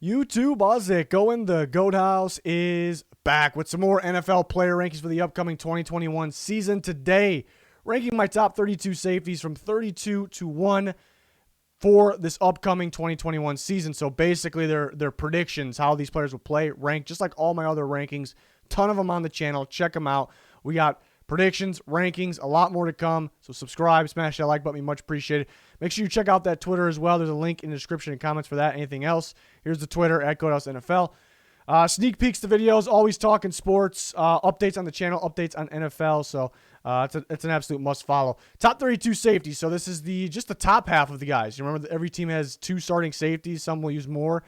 YouTube, how's it going? The Goat House is back with some more NFL player rankings for the upcoming 2021 season. Today, ranking my top 32 safeties from 32 to 1 for this upcoming 2021 season. So basically, their predictions, how these players will play, ranked, just like all my other rankings. Ton of them on the channel. Check them out. We got predictions, rankings, a lot more to come. So subscribe, smash that like button, be much appreciated. Make sure you check out that Twitter as well. There's a link in the description and comments for that. Anything else? Here's the Twitter at GoatHouseNFL. Sneak peeks to videos, always talking sports, updates on the channel, updates on NFL. So it's an absolute must follow. Top 32 safeties. So this is just the top half of the guys. You remember that every team has 2 starting safeties. Some will use more.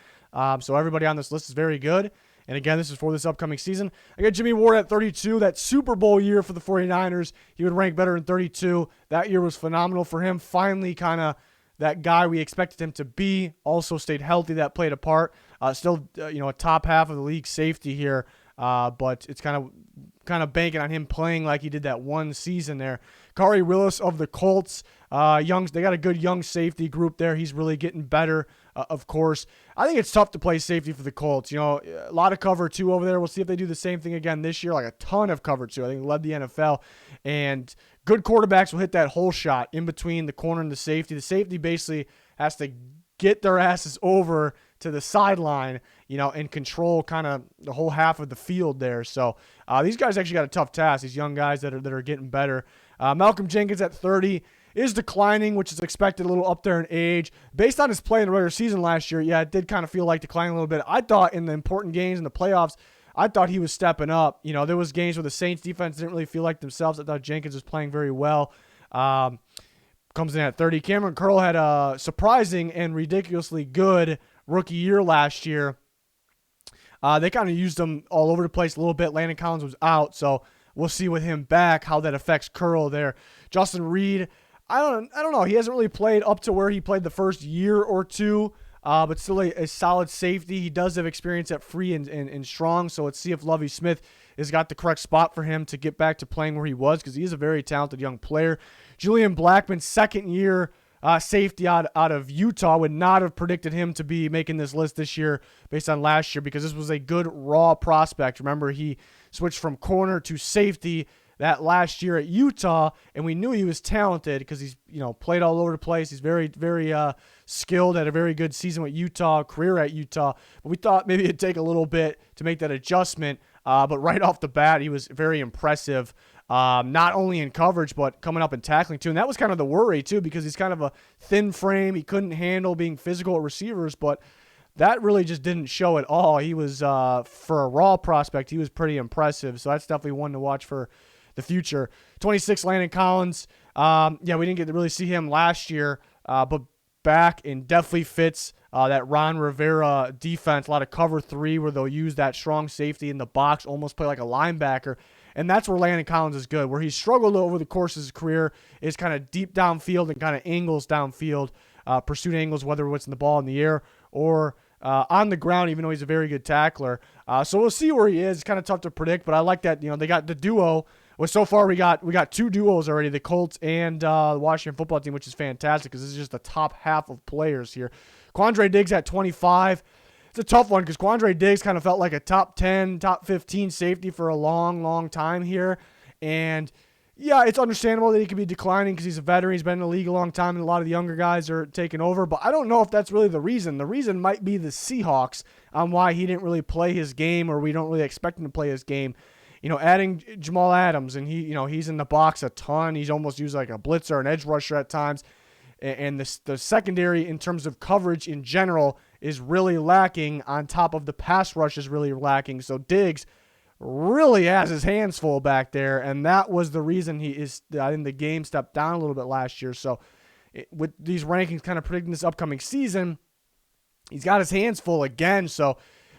So everybody on this list is very good. And again, this is for this upcoming season. I got Jimmy Ward at 32. That Super Bowl year for the 49ers, he would rank better than 32. That year was phenomenal for him. Finally, kind of that guy we expected him to be. Also stayed healthy. That played a part. Still, a top half of the league safety here. But it's kind of banking on him playing like he did that one season there. Khari Willis of the Colts. They got a good young safety group there. He's really getting better, of course. I think it's tough to play safety for the Colts. A lot of cover 2 over there. We'll see if they do the same thing again this year, like a ton of cover 2. I think they led the NFL. And good quarterbacks will hit that hole shot in between the corner and the safety. The safety basically has to get their asses over to the sideline, and control kind of the whole half of the field there. So these guys actually got a tough task, these young guys that are getting better. Malcolm Jenkins at 30 is declining, which is expected, a little up there in age. Based on his play in the regular season last year, yeah, it did kind of feel like declining a little bit. I thought in the important games in the playoffs, I thought he was stepping up. There was games where the Saints defense didn't really feel like themselves. I thought Jenkins was playing very well. Comes in at 30. Cameron Curl had a surprising and ridiculously good rookie year last year. They kind of used him all over the place a little bit. Landon Collins was out, so we'll see with him back how that affects Curl there. Justin Reed, I don't know. He hasn't really played up to where he played the first year or two, but still a solid safety. He does have experience at free and strong, so let's see if Lovie Smith has got the correct spot for him to get back to playing where he was, because he is a very talented young player. Julian Blackmon, second year safety out of Utah. Would not have predicted him to be making this list this year based on last year, because this was a good raw prospect. Remember, he switched from corner to safety that last year at Utah, and we knew he was talented because he's played all over the place. He's very, very skilled, had a very good season with Utah, career at Utah. But we thought maybe it'd take a little bit to make that adjustment. But right off the bat, he was very impressive, not only in coverage, but coming up and tackling too. And that was kind of the worry too, because he's kind of a thin frame. He couldn't handle being physical at receivers, but that really just didn't show at all. He was, for a raw prospect, he was pretty impressive. So that's definitely one to watch for the future. 26, Landon Collins. We didn't get to really see him last year, but back and definitely fits that Ron Rivera defense. A lot of cover 3 where they'll use that strong safety in the box, almost play like a linebacker. And that's where Landon Collins is good. Where he's struggled over the course of his career is kind of deep downfield and kind of angles downfield, pursuit angles, whether it's in the ball in the air or on the ground, even though he's a very good tackler. So we'll see where he is. It's kind of tough to predict, but I like that. They got the duo. Well, so far we got 2 duos already, the Colts and the Washington football team, which is fantastic because this is just the top half of players here. Quandre Diggs at 25. It's a tough one because Quandre Diggs kind of felt like a top 10, top 15 safety for a long, long time here. And yeah, it's understandable that he could be declining because he's a veteran. He's been in the league a long time, and a lot of the younger guys are taking over. But I don't know if that's really the reason. The reason might be the Seahawks on why he didn't really play his game, or we don't really expect him to play his game. Adding Jamal Adams, and he's in the box a ton. He's almost used like a blitzer, an edge rusher at times. And the secondary in terms of coverage in general is really lacking, on top of the pass rush is really lacking. So Diggs really has his hands full back there, and that was the reason he is in the game stepped down a little bit last year. So with these rankings kind of predicting this upcoming season, he's got his hands full again. So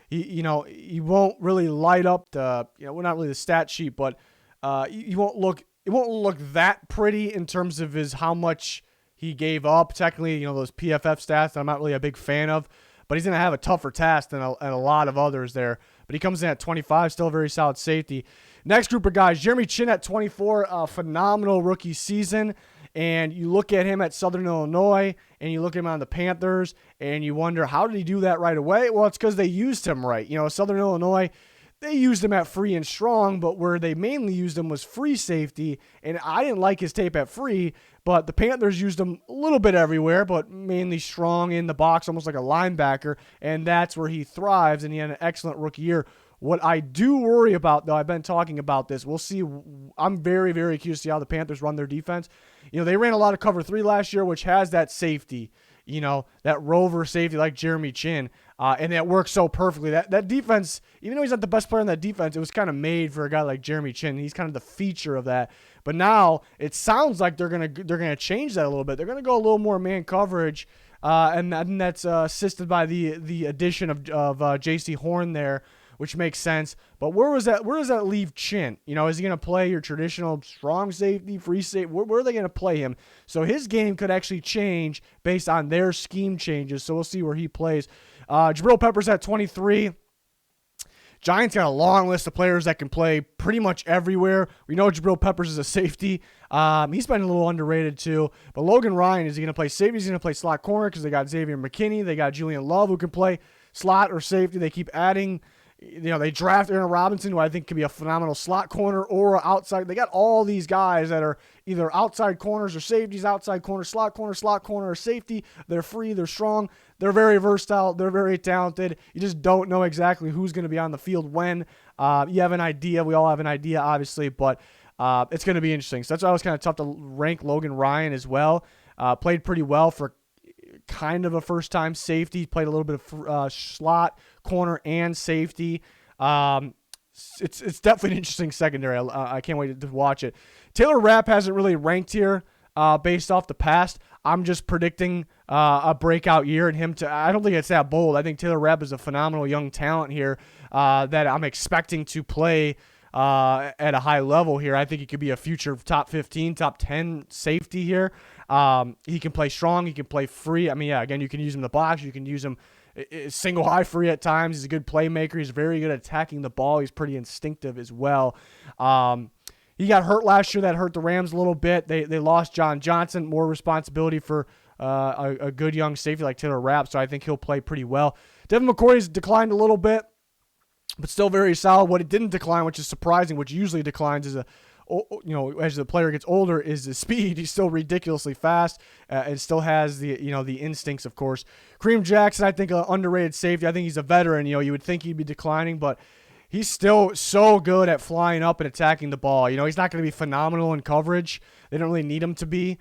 he won't really light up the, well, not really the stat sheet, but it won't look that pretty in terms of how much he gave up. Technically, those PFF stats that I'm not really a big fan of, but he's going to have a tougher task than a lot of others there. But he comes in at 25, still a very solid safety. Next group of guys, Jeremy Chin at 24, a phenomenal rookie season. And you look at him at Southern Illinois, and you look at him on the Panthers, and you wonder, how did he do that right away? Well, it's because they used him right. Southern Illinois, they used him at free and strong, but where they mainly used him was free safety, and I didn't like his tape at free, but the Panthers used him a little bit everywhere, but mainly strong in the box, almost like a linebacker, and that's where he thrives, and he had an excellent rookie year. What I do worry about, though, I've been talking about this. We'll see. I'm very, very curious to see how the Panthers run their defense. They ran a lot of cover 3 last year, which has that safety, that rover safety like Jeremy Chin, and that works so perfectly. That defense, even though he's not the best player in that defense, it was kind of made for a guy like Jeremy Chin. He's kind of the feature of that. But now it sounds like they're gonna change that a little bit. They're gonna go a little more man coverage, and that's assisted by the addition of J.C. Horn there, which makes sense. But where does that leave Chin? Is he going to play your traditional strong safety, free safety? Where are they going to play him? So his game could actually change based on their scheme changes. So we'll see where he plays. Jabril Peppers at 23. Giants got a long list of players that can play pretty much everywhere. We know Jabril Peppers is a safety. He's been a little underrated too. But Logan Ryan, is he going to play safety? He's going to play slot corner because they got Xavier McKinney. They got Julian Love who can play slot or safety. They keep adding. They draft Aaron Robinson, who I think could be a phenomenal slot corner or outside. They got all these guys that are either outside corners or safeties, outside corner, slot corner, or safety. They're free, they're strong, they're very versatile, they're very talented. You just don't know exactly who's going to be on the field when. You have an idea. We all have an idea, obviously, but it's going to be interesting. So that's why it was kind of tough to rank Logan Ryan as well. Played pretty well for kind of a first-time safety. Played a little bit of slot, corner, and safety. It's definitely an interesting secondary. I can't wait to watch it. Taylor Rapp hasn't really ranked here based off the past. I'm just predicting a breakout year in him. I don't think it's that bold. I think Taylor Rapp is a phenomenal young talent here that I'm expecting to play at a high level here. I think he could be a future top 15, top 10 safety here. He can play strong. He can play free. Again, you can use him in the box. You can use him single high free at times. He's a good playmaker. He's very good at attacking the ball. He's pretty instinctive as well. He got hurt last year. That hurt the Rams a little bit. They lost John Johnson. More responsibility for a good young safety like Taylor Rapp, so I think he'll play pretty well. Devin McCourty's declined a little bit, but still very solid. What it didn't decline, which is surprising, which usually declines as the player gets older, is the speed. He's still ridiculously fast and still has the instincts, of course. Kareem Jackson, I think, an underrated safety. I think he's a veteran. You would think he'd be declining, but he's still so good at flying up and attacking the ball. He's not going to be phenomenal in coverage. They don't really need him to be.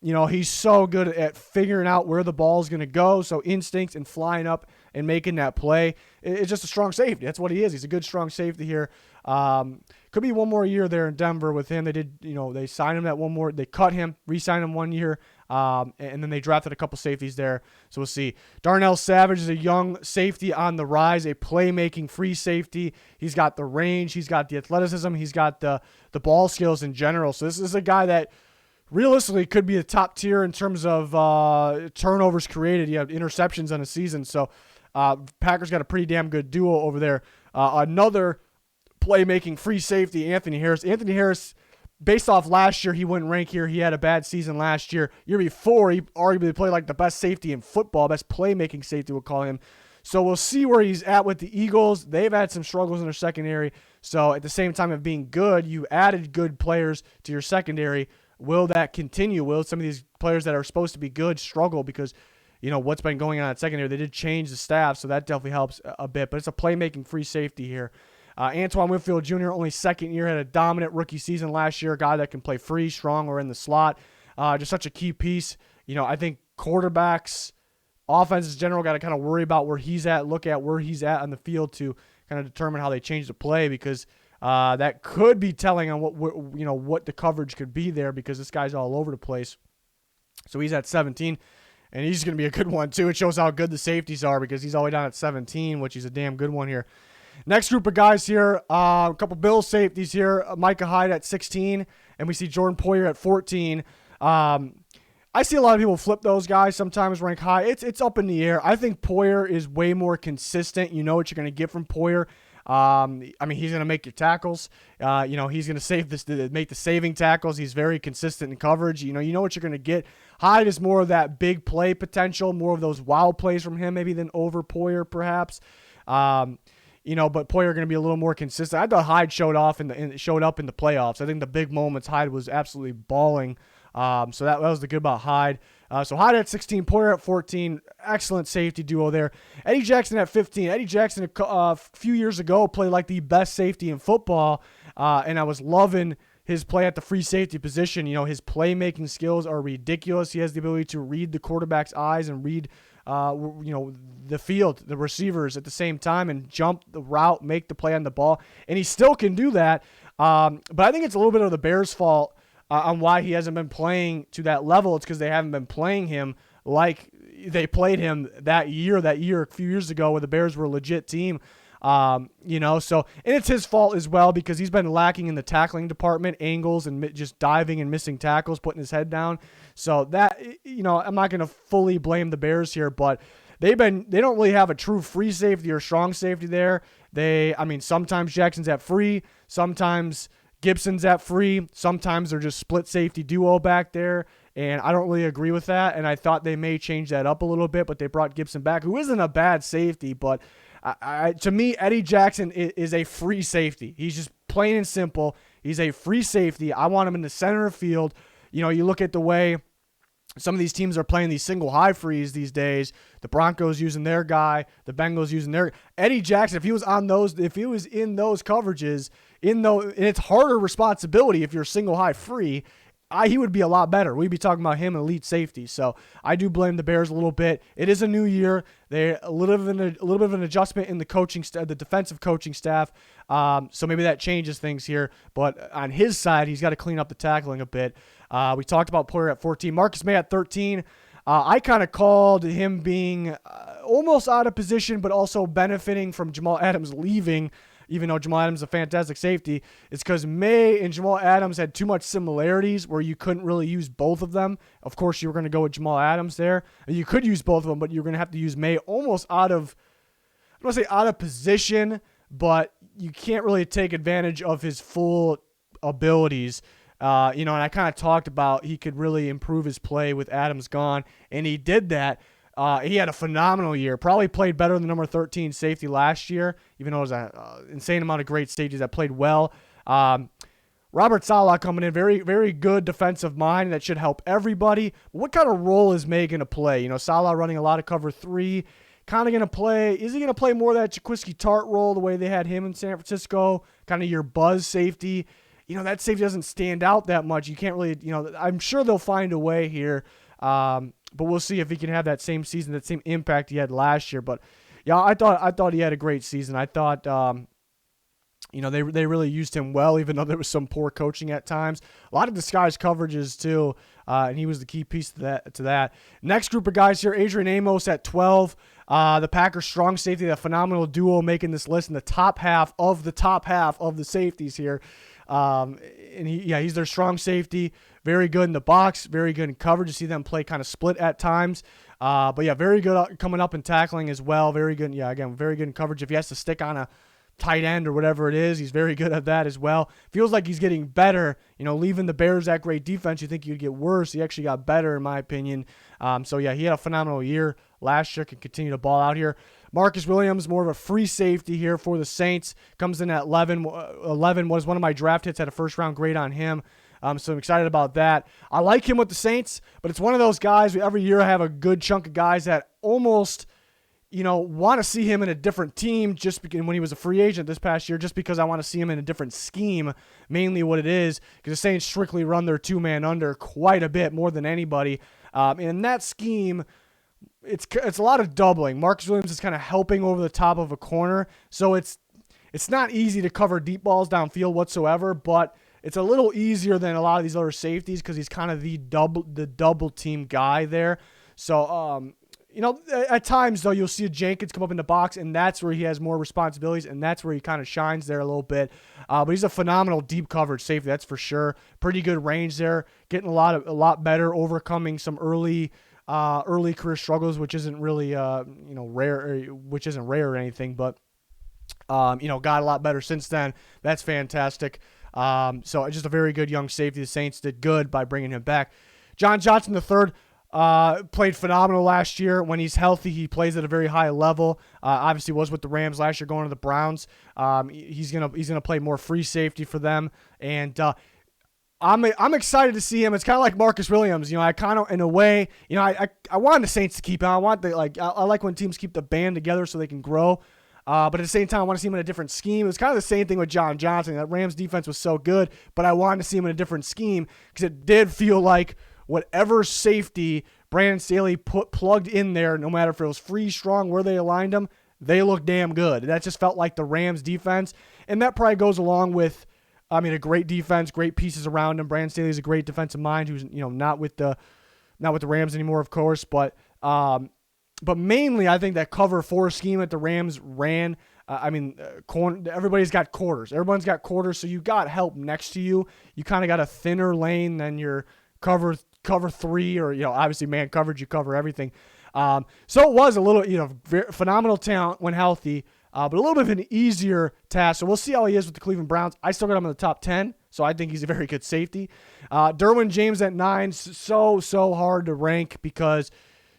He's so good at figuring out where the ball is going to go. So instincts and flying up and making that play. It's just a strong safety. That's what he is. He's a good, strong safety here. Could be one more year there in Denver with him. They did, they signed him that one more. They cut him, re-signed him 1 year, and then they drafted a couple safeties there. So we'll see. Darnell Savage is a young safety on the rise, a playmaking free safety. He's got the range. He's got the athleticism. He's got the ball skills in general. So this is a guy that realistically could be a top tier in terms of turnovers created. You have interceptions on a season. So Packers got a pretty damn good duo over there. Another playmaking free safety, Anthony Harris. Anthony Harris, based off last year, he wouldn't rank here. He had a bad season last year. Year before, he arguably played like the best safety in football, best playmaking safety, we'll call him. So we'll see where he's at with the Eagles. They've had some struggles in their secondary. So at the same time of being good, you added good players to your secondary. Will that continue? Will some of these players that are supposed to be good struggle because, what's been going on at secondary? They did change the staff, so that definitely helps a bit. But it's a playmaking free safety here. Antoine Winfield Jr., only second year, had a dominant rookie season last year. A guy that can play free, strong, or in the slot. Just such a key piece. I think quarterbacks, offenses in general, got to kind of worry about where he's at, look at where he's at on the field to kind of determine how they change the play because that could be telling on what the coverage could be there because this guy's all over the place. So he's at 17, and he's going to be a good one too. It shows how good the safeties are because he's all the way down at 17, which is a damn good one here. Next group of guys here, a couple Bills safeties here. Micah Hyde at 16, and we see Jordan Poyer at 14. I see a lot of people flip those guys, sometimes rank high. It's up in the air. I think Poyer is way more consistent. You know what you're going to get from Poyer. I mean, he's going to make your tackles. He's going to make the saving tackles. He's very consistent in coverage. You know what you're going to get. Hyde is more of that big play potential, more of those wild plays from him, maybe than over Poyer, perhaps. But Poyer going to be a little more consistent. I thought Hyde showed up in the playoffs. I think the big moments, Hyde was absolutely balling. So that was the good about Hyde. So Hyde at 16, Poyer at 14. Excellent safety duo there. Eddie Jackson at 15. Eddie Jackson a few years ago played like the best safety in football, and I was loving his play at the free safety position. His playmaking skills are ridiculous. He has the ability to read the quarterback's eyes and read the field, the receivers at the same time, and jump the route, make the play on the ball, and he still can do that. But I think it's a little bit of the Bears' fault on why he hasn't been playing to that level. It's because they haven't been playing him like they played him that year a few years ago where the Bears were a legit team. And it's his fault as well because he's been lacking in the tackling department, angles and just diving and missing tackles, putting his head down. So that, I'm not going to fully blame the Bears here, but they don't really have a true free safety or strong safety there. Sometimes Jackson's at free, sometimes Gibson's at free. Sometimes they're just split safety duo back there, and I don't really agree with that, and I thought they may change that up a little bit, but they brought Gibson back, who isn't a bad safety, but to me, Eddie Jackson is a free safety. He's just plain and simple. He's a free safety. I want him in the center of field. You look at the way some of these teams are playing these single high frees these days. The Broncos using their guy, the Bengals using their Eddie Jackson. If he was in those coverages, and it's harder responsibility if you're single high free, he would be a lot better. We'd be talking about him, elite safety. So I do blame the Bears a little bit. It is a new year. They're a little bit of an adjustment in the defensive coaching staff. So maybe that changes things here. But on his side, he's got to clean up the tackling a bit. We talked about Poyer at 14, Marcus Maye at 13. I kind of called him being almost out of position, but also benefiting from Jamal Adams leaving. Even though Jamal Adams is a fantastic safety, it's because Maye and Jamal Adams had too much similarities where you couldn't really use both of them. Of course, you were going to go with Jamal Adams there. You could use both of them, but you're going to have to use Maye almost I don't want to say out of position, but you can't really take advantage of his full abilities. And I kind of talked about he could really improve his play with Adams gone, and he did that. He had a phenomenal year. Probably played better than the number 13 safety last year, even though it was an insane amount of great safeties that played well. Robert Saleh coming in, very, very good defensive mind that should help everybody. What kind of role is Maye going to play? Saleh running a lot of cover 3, kind of going to play. Is he going to play more of that Jaquiski Tart role the way they had him in San Francisco? Kind of your buzz safety. That safety doesn't stand out that much. You can't really, I'm sure they'll find a way here. But we'll see if he can have that same season, that same impact he had last year. But yeah, I thought he had a great season. I thought, they really used him well, even though there was some poor coaching at times. A lot of disguised coverages too, and he was the key piece to that. Next group of guys here, Adrian Amos at 12. The Packers strong safety, that phenomenal duo making this list in the top half of the safeties here. He's their strong safety. Very good in the box, very good in coverage. You see them play kind of split at times. Very good coming up and tackling as well. Very good. Yeah, again, very good in coverage. If he has to stick on a tight end or whatever it is, he's very good at that as well. Feels like he's getting better. Leaving the Bears that great defense, you think you'd get worse. He actually got better, in my opinion. He had a phenomenal year last year. Can continue to ball out here. Marcus Williams, more of a free safety here for the Saints. Comes in at 11. 11 was one of my draft hits. Had a first-round grade on him. So I'm excited about that. I like him with the Saints, but it's one of those guys, every year I have a good chunk of guys that almost, want to see him in a different team just because when he was a free agent this past year, just because I want to see him in a different scheme, mainly what it is, because the Saints strictly run their two-man under quite a bit, more than anybody. And in that scheme, it's a lot of doubling. Marcus Williams is kind of helping over the top of a corner, so it's not easy to cover deep balls downfield whatsoever, but it's a little easier than a lot of these other safeties because he's kind of the double team guy there. So, at times, though, you'll see a Jenkins come up in the box, and that's where he has more responsibilities, and that's where he kind of shines there a little bit. But he's a phenomenal deep coverage safety, that's for sure. Pretty good range there, getting a lot better, overcoming some early career struggles, which isn't really rare, which isn't rare or anything, but Got a lot better since then. That's fantastic. So just a very good young safety. The Saints did good by bringing him back. John Johnson III played phenomenal last year. When he's healthy, he plays at a very high level. Obviously was with the Rams last year going to the Browns. He's gonna play more free safety for them. And I'm excited to see him. It's kind of like Marcus Williams. I kind of, in a way, I want the Saints to keep him. I like when teams keep the band together so they can grow. But at the same time, I want to see him in a different scheme. It was kind of the same thing with John Johnson. That Rams defense was so good, but I wanted to see him in a different scheme because it did feel like whatever safety Brandon Staley plugged in there, no matter if it was free, strong, where they aligned them, they looked damn good. That just felt like the Rams defense, and that probably goes along with, a great defense, great pieces around him. Brandon Staley's a great defensive mind who's not with the Rams anymore, of course, but mainly, I think that cover 4 scheme that the Rams ran, everybody's got quarters. Everyone's got quarters, so you got help next to you. You kind of got a thinner lane than your cover 3, or, obviously man coverage, you cover everything. So it was a little, phenomenal talent when healthy, but a little bit of an easier task. So we'll see how he is with the Cleveland Browns. I still got him in the top 10, so I think he's a very good safety. Derwin James at 9, so hard to rank because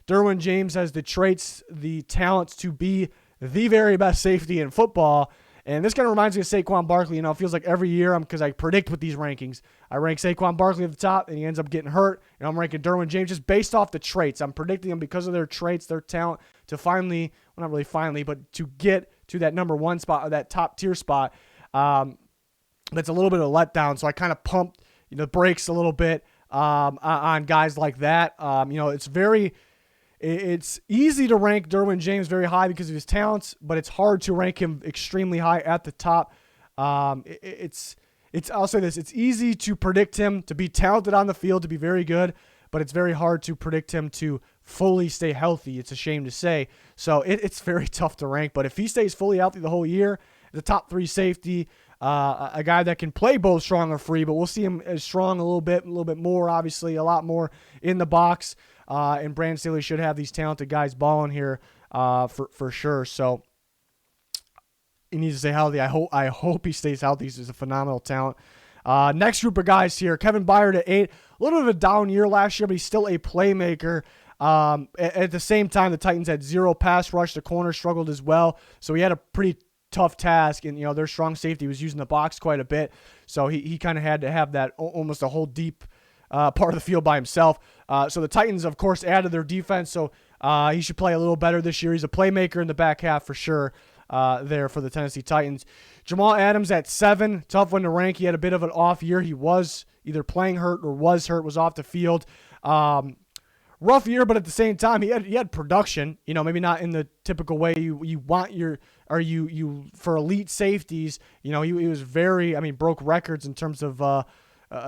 Derwin James has the traits, the talents to be the very best safety in football. And this kind of reminds me of Saquon Barkley. It feels like every year because I predict with these rankings. I rank Saquon Barkley at the top, and he ends up getting hurt. And I'm ranking Derwin James just based off the traits. I'm predicting them because of their traits, their talent, to finally, well, not really finally, but to get to that number 1 spot or that top tier spot. That's a little bit of a letdown. So I kind of pumped the brakes a little bit on guys like that. It's easy to rank Derwin James very high because of his talents, but it's hard to rank him extremely high at the top. I'll say this: it's easy to predict him to be talented on the field, to be very good, but it's very hard to predict him to fully stay healthy. It's a shame to say. So it's very tough to rank. But if he stays fully healthy the whole year, the top 3 safety, a guy that can play both strong or free, but we'll see him as strong a little bit more, obviously, a lot more in the box. And Brandon Staley should have these talented guys balling here for sure. So he needs to stay healthy. I hope he stays healthy. He's a phenomenal talent. Next group of guys here, Kevin Byard at 8. A little bit of a down year last year, but he's still a playmaker. At the same time, the Titans had 0 pass rush. The corner struggled as well. So he had a pretty tough task, and their strong safety was using the box quite a bit. So he kind of had to have that almost a whole deep part of the field by himself. So the Titans, of course, added their defense, so he should play a little better this year. He's a playmaker in the back half for sure there for the Tennessee Titans. Jamal Adams at 7, tough one to rank. He had a bit of an off year. He was either playing hurt or was hurt, was off the field. Rough year, but at the same time, he had production. Maybe not in the typical way you want for elite safeties. He was very, broke records in terms of a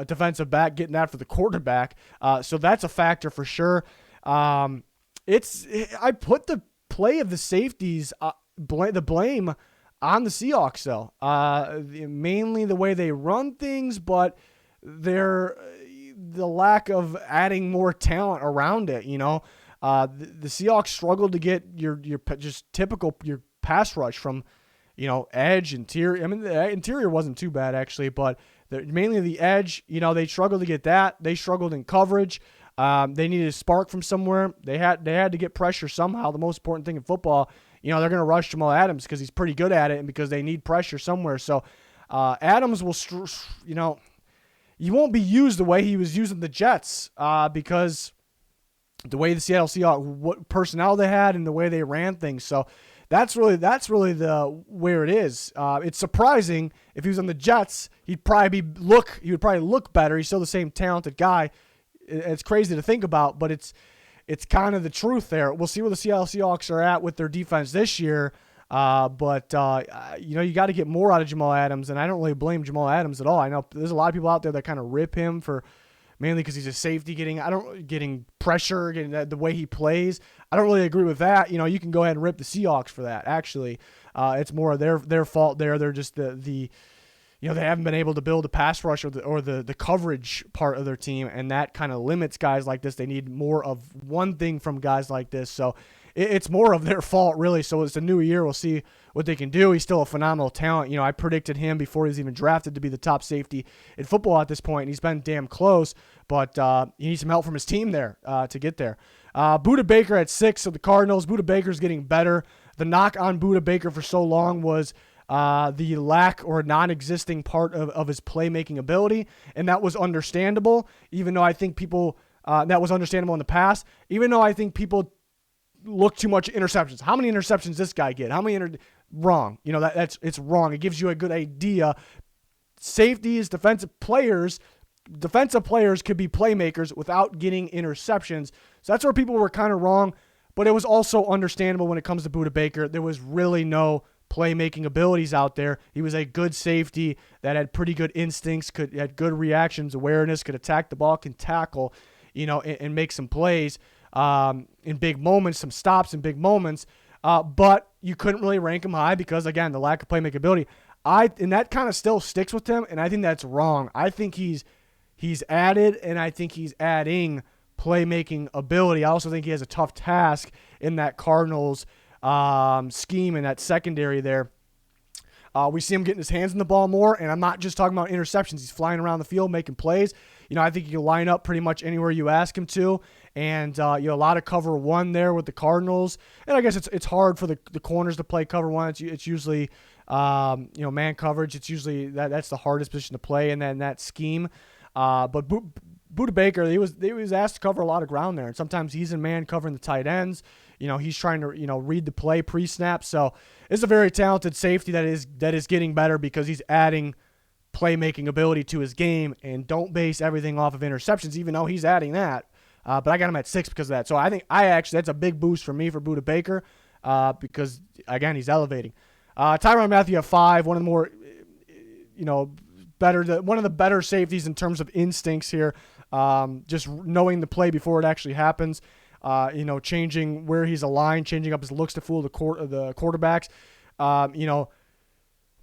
defensive back, getting that for the quarterback. So that's a factor for sure. I put the play of the safeties, the blame on the Seahawks, though. Mainly the way they run things, but the lack of adding more talent around it. The Seahawks struggled to get your just typical your pass rush from edge, interior. The interior wasn't too bad actually, but mainly the edge. They struggled to get that. They struggled in coverage. They needed a spark from somewhere. They had to get pressure somehow. The most important thing in football, they're going to rush Jamal Adams because he's pretty good at it, and because they need pressure somewhere. So Adams will, he won't be used the way he was using the Jets because the way the Seattle Seahawks, what personnel they had, and the way they ran things. So that's really the where it is. It's surprising if he was on the Jets, he would probably look better. He's still the same talented guy. It's crazy to think about, but it's kind of the truth there. We'll see where the Seattle Seahawks are at with their defense this year. But you got to get more out of Jamal Adams, and I don't really blame Jamal Adams at all. I know there's a lot of people out there that kind of rip him for mainly because he's a safety, getting pressure, getting the way he plays. I don't really agree with that. You can go ahead and rip the Seahawks for that. Actually, it's more of their fault there. They're just they haven't been able to build a pass rush or the coverage part of their team, and that kind of limits guys like this. They need more of one thing from guys like this. So it's more of their fault, really. So it's a new year. We'll see what they can do. He's still a phenomenal talent. I predicted him before he was even drafted to be the top safety in football at this point, and he's been damn close, but he needs some help from his team there to get there. Budda Baker at 6, so the Cardinals. Budda Baker's getting better. The knock on Budda Baker for so long was the lack or non-existing part of his playmaking ability, and that was understandable, even though I think people that was understandable in the past, even though I think people look too much at interceptions. How many interceptions does this guy get? How many wrong? It's wrong. It gives you a good idea. Safeties, defensive players could be playmakers without getting interceptions. So that's where people were kind of wrong, but it was also understandable when it comes to Budda Baker. There was really no playmaking abilities out there. He was a good safety that had pretty good instincts, had good reactions, awareness, could attack the ball, can tackle, and make some plays in big moments, some stops in big moments. But you couldn't really rank him high because, again, the lack of playmaking ability. And that kind of still sticks with him, and I think that's wrong. I think he's added, and I think he's adding playmaking ability. I also think he has a tough task in that Cardinals scheme in that secondary there. We see him getting his hands in the ball more, and I'm not just talking about interceptions. He's flying around the field making plays. I think he can line up pretty much anywhere you ask him to, and a lot of cover one there with the Cardinals. And I guess it's hard for the corners to play cover one. It's usually man coverage. It's usually that's the hardest position to play in that scheme. But Budda Baker, he was asked to cover a lot of ground there, and sometimes he's in man covering the tight ends. He's trying to read the play pre-snap. So it's a very talented safety that is getting better because he's adding playmaking ability to his game, and don't base everything off of interceptions, even though he's adding that. But I got him at 6 because of that. So I think that's a big boost for me for Budda Baker because, again, he's elevating. TYRANN Mathieu at 5, one of the more, one of the better safeties in terms of instincts here. Just knowing the play before it actually happens. Changing where he's aligned, changing up his looks to fool the quarterbacks.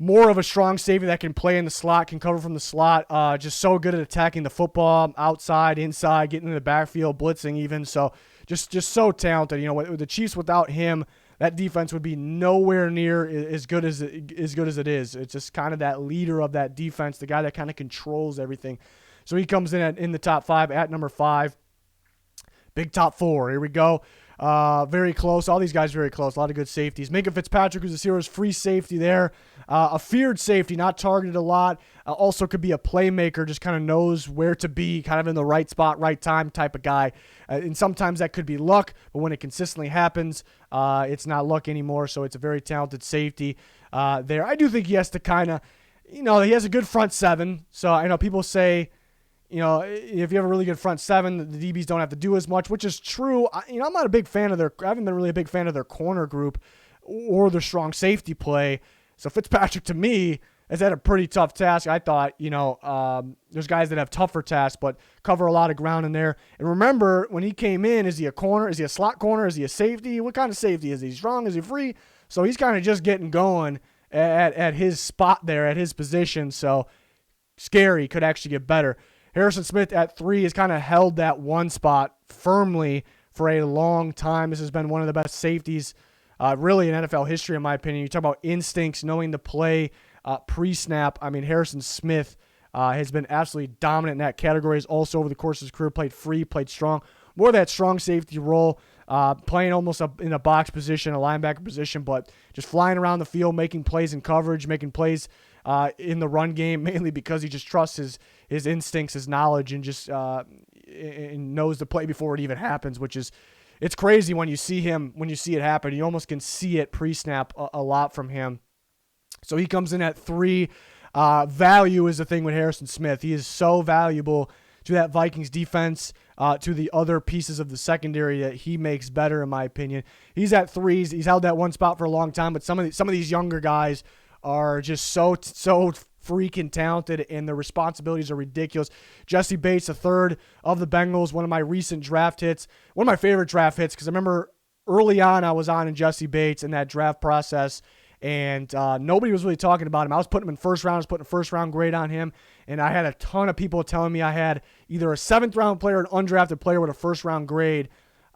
More of a strong safety that can play in the slot, can cover from the slot. Just so good at attacking the football, outside, inside, getting in the backfield, blitzing even. So just so talented. With the Chiefs, without him, that defense would be nowhere near as good as it is. It's just kind of that leader of that defense, the guy that kind of controls everything. So he comes in the top 5 at number 5. Big top 4. Here we go. Very close. All these guys very close. A lot of good safeties. Minka Fitzpatrick, who's a Steelers free safety there. A feared safety, not targeted a lot. Also could be a playmaker, just kind of knows where to be, kind of in the right spot, right time type of guy. And sometimes that could be luck, but when it consistently happens, it's not luck anymore. So it's a very talented safety there. I do think he has to kind of, he has a good front 7. So I know people say, if you have a really good front 7, the DBs don't have to do as much, which is true. I'm not a big fan of I haven't been really a big fan of their corner group or their strong safety play. So Fitzpatrick, to me, has had a pretty tough task. I thought, there's guys that have tougher tasks, but cover a lot of ground in there. And remember, when he came in, is he a corner? Is he a slot corner? Is he a safety? What kind of safety is he? Strong? Is he free? So he's kind of just getting going at his spot there, at his position. So scary, could actually get better. Harrison Smith at 3 has kind of held that one spot firmly for a long time. This has been one of the best safeties really in NFL history, in my opinion. You talk about instincts, knowing the play pre-snap. I mean, Harrison Smith has been absolutely dominant in that category. He's also, over the course of his career, played free, played strong. More of that strong safety role, playing almost in a box position, a linebacker position, but just flying around the field, making plays in coverage, making plays in the run game, mainly because he just trusts his instincts, his knowledge, and just and knows the play before it even happens, which is, it's crazy when you see it happen. You almost can see it pre-snap a lot from him. So he comes in at 3. Value is the thing with Harrison Smith. He is so valuable to that Vikings defense, to the other pieces of the secondary that he makes better, in my opinion. He's at 3. He's held that one spot for a long time, but some of these younger guys are just so freaking talented, and the responsibilities are ridiculous. Jessie Bates, a third of the Bengals, one of my recent draft hits, one of my favorite draft hits, because I remember early on I was on in Jessie Bates in that draft process, and nobody was really talking about him. I was putting him in first round. I was putting a first-round grade on him, and I had a ton of people telling me I had either a 7th-round player or an undrafted player with a first-round grade.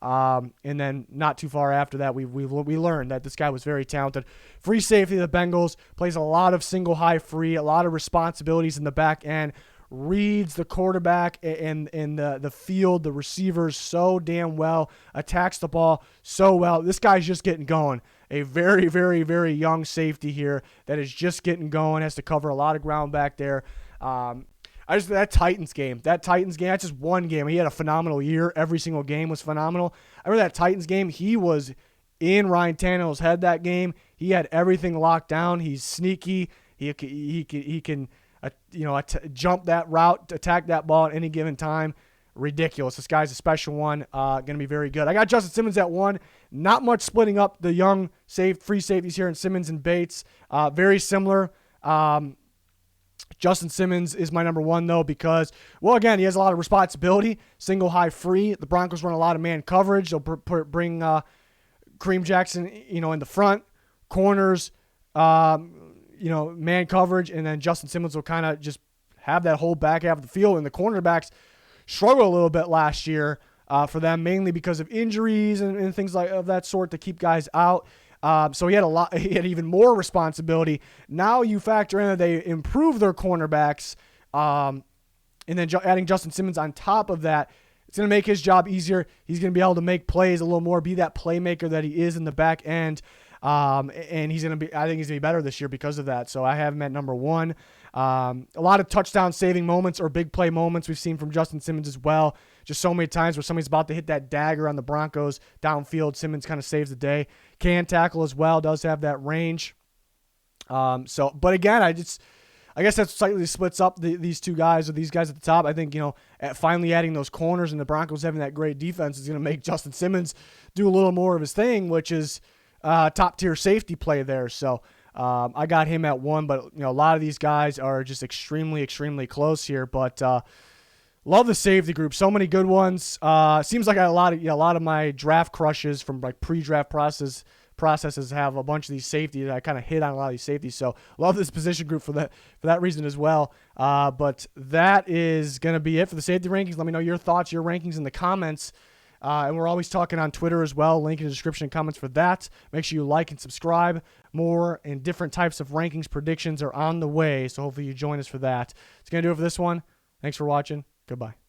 And then not too far after that, we learned that this guy was very talented. Free safety of the Bengals, plays a lot of single high free, a lot of responsibilities in the back end, reads the quarterback and the field, the receivers so damn well, attacks the ball so well. This guy's just getting going. A very, very, very young safety here that is just getting going, has to cover a lot of ground back there. That Titans game, that's just one game. He had a phenomenal year. Every single game was phenomenal. I remember that Titans game, he was in Ryan Tannehill's head that game. He had everything locked down. He's sneaky. He can jump that route, attack that ball at any given time. Ridiculous. This guy's a special one. Going to be very good. I got Justin Simmons at 1. Not much splitting up the young free safeties here in Simmons and Bates. Very similar. Justin Simmons is my number 1, though, because, well, again, he has a lot of responsibility. Single high free. The Broncos run a lot of man coverage. They'll bring Kareem Jackson, in the front. Corners, man coverage. And then Justin Simmons will kind of just have that whole back half of the field. And the cornerbacks struggled a little bit last year for them, mainly because of injuries and things of that sort to keep guys out. So he had even more responsibility. Now you factor in that they improve their cornerbacks, and then adding Justin Simmons on top of that, it's going to make his job easier. He's going to be able to make plays a little more, be that playmaker that he is in the back end. And I think he's going to be better this year because of that. So I have him at number 1. A lot of touchdown saving moments or big play moments we've seen from Justin Simmons as well. Just so many times where somebody's about to hit that dagger on the Broncos downfield, Simmons kind of saves the day. Can tackle as well, does have that range. But again, I guess that slightly splits up these two guys, or these guys at the top. I think, finally adding those corners and the Broncos having that great defense is going to make Justin Simmons do a little more of his thing, which is top tier safety play there. So I got him at 1, but a lot of these guys are just extremely, extremely close here. But love the safety group. So many good ones. Seems like a lot of my draft crushes from like pre-draft processes have a bunch of these safeties. I kind of hit on a lot of these safeties. So love this position group for that reason as well. But that is going to be it for the safety rankings. Let me know your thoughts, your rankings in the comments. And we're always talking on Twitter as well. Link in the description and comments for that. Make sure you like and subscribe. More and different types of rankings predictions are on the way, so hopefully you join us for that. It's going to do it for this one. Thanks for watching. Goodbye.